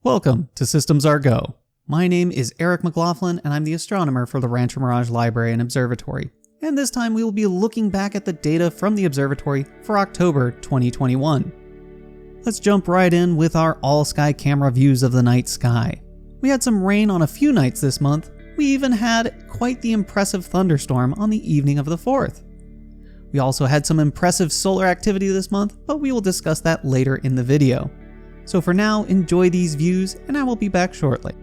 Welcome to Systems Are Go. My name is Eric McLaughlin and I'm the astronomer for the Rancho Mirage Library and Observatory. And this time we will be looking back at the data from the observatory for October 2021. Let's jump right in with our all-sky camera views of the night sky. We had some rain on a few nights this month. We even had quite the impressive thunderstorm on the evening of the 4th. We also had some impressive solar activity this month, but we will discuss that later in the video. So for now, enjoy these views and I will be back shortly.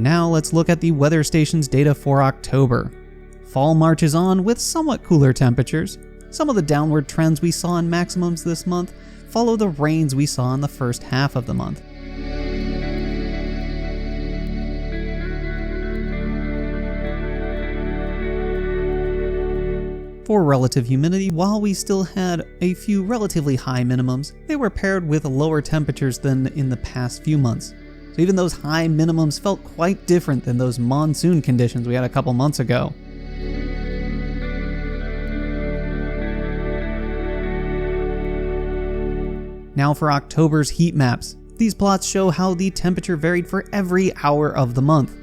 And now let's look at the weather station's data for October. Fall marches on with somewhat cooler temperatures. Some of the downward trends we saw in maximums this month follow the rains we saw in the first half of the month. For relative humidity, while we still had a few relatively high minimums, they were paired with lower temperatures than in the past few months. So even those high minimums felt quite different than those monsoon conditions we had a couple months ago. Now for October's heat maps. These plots show how the temperature varied for every hour of the month.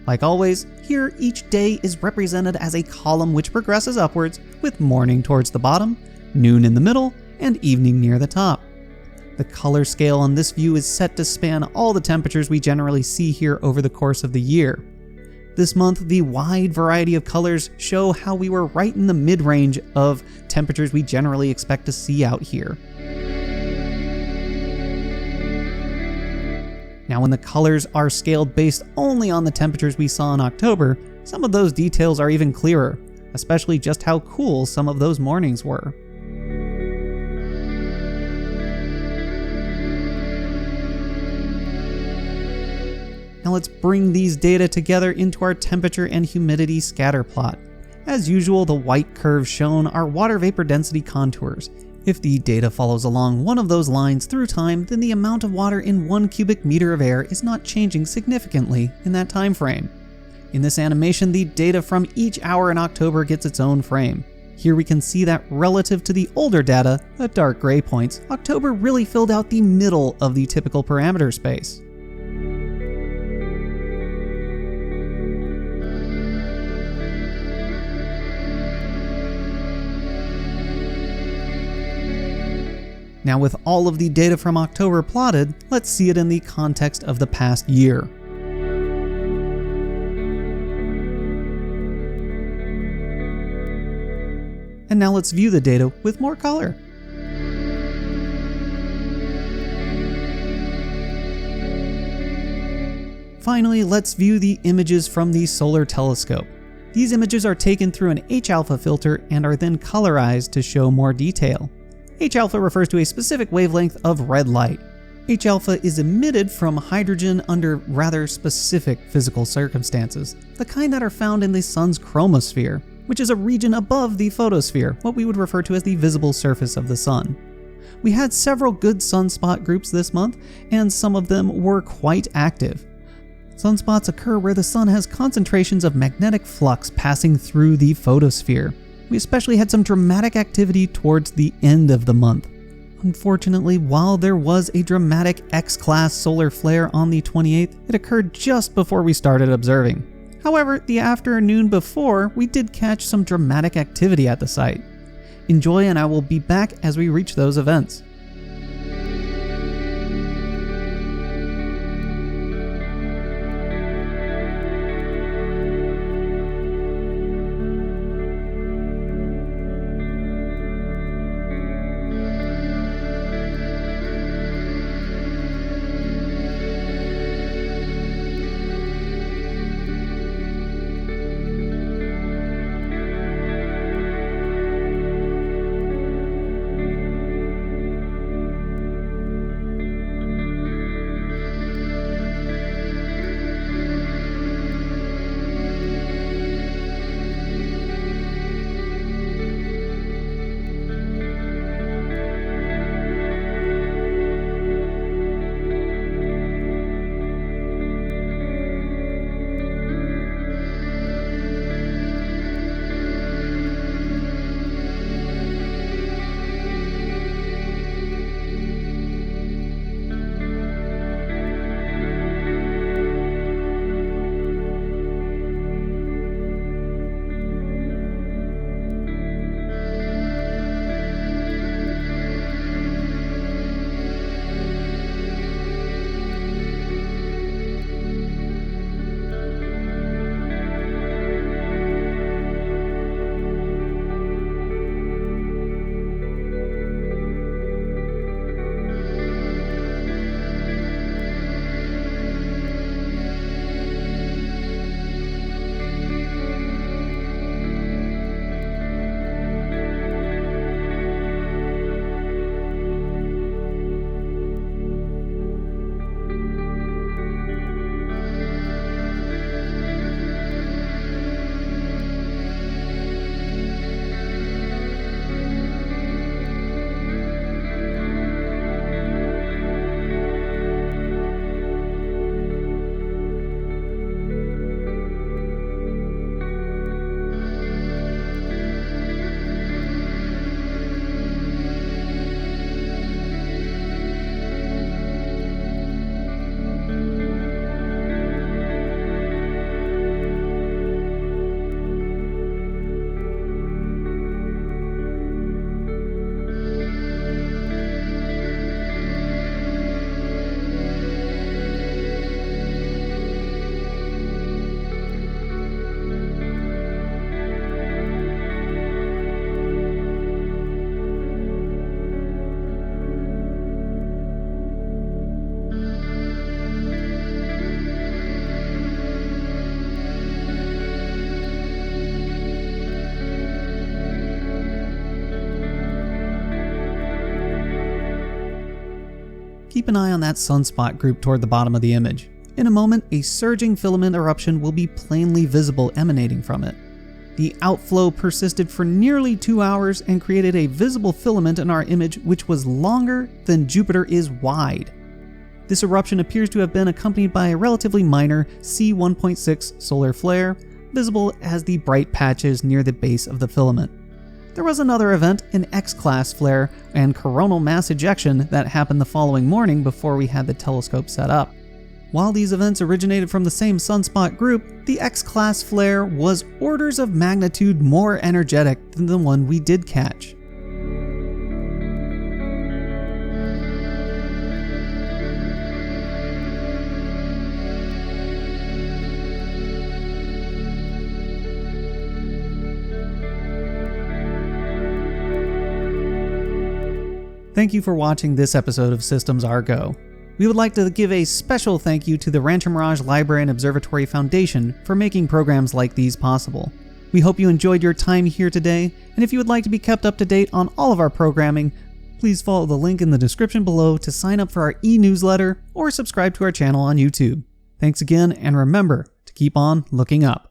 Like always, here each day is represented as a column which progresses upwards, with morning towards the bottom, noon in the middle, and evening near the top. The color scale on this view is set to span all the temperatures we generally see here over the course of the year. This month, the wide variety of colors show how we were right in the mid-range of temperatures we generally expect to see out here. Now, when the colors are scaled based only on the temperatures we saw in October, some of those details are even clearer, especially just how cool some of those mornings were. Now let's bring these data together into our temperature and humidity scatter plot. As usual, the white curves shown are water vapor density contours. If the data follows along one of those lines through time, then the amount of water in 1 cubic meter of air is not changing significantly in that time frame. In this animation, the data from each hour in October gets its own frame. Here we can see that relative to the older data, the dark gray points, October really filled out the middle of the typical parameter space. Now with all of the data from October plotted, let's see it in the context of the past year. And now let's view the data with more color. Finally, let's view the images from the solar telescope. These images are taken through an H-alpha filter and are then colorized to show more detail. H-alpha refers to a specific wavelength of red light. H-alpha is emitted from hydrogen under rather specific physical circumstances, the kind that are found in the sun's chromosphere, which is a region above the photosphere, what we would refer to as the visible surface of the sun. We had several good sunspot groups this month, and some of them were quite active. Sunspots occur where the sun has concentrations of magnetic flux passing through the photosphere. We especially had some dramatic activity towards the end of the month. Unfortunately, while there was a dramatic X-class solar flare on the 28th, it occurred just before we started observing. However, the afternoon before, we did catch some dramatic activity at the site. Enjoy, and I will be back as we reach those events. keep an eye on that sunspot group toward the bottom of the image. In a moment, a surging filament eruption will be plainly visible emanating from it. The outflow persisted for nearly 2 hours and created a visible filament in our image which was longer than Jupiter is wide. This eruption appears to have been accompanied by a relatively minor C1.6 solar flare, visible as the bright patches near the base of the filament. There was another event, an X-class flare and coronal mass ejection that happened the following morning before we had the telescope set up. While these events originated from the same sunspot group, the X-class flare was orders of magnitude more energetic than the one we did catch. Thank you for watching this episode of Systems Are Go. We would like to give a special thank you to the Rancho Mirage Library and Observatory Foundation for making programs like these possible. We hope you enjoyed your time here today, and if you would like to be kept up to date on all of our programming, please follow the link in the description below to sign up for our e-newsletter or subscribe to our channel on YouTube. Thanks again, and remember to keep on looking up.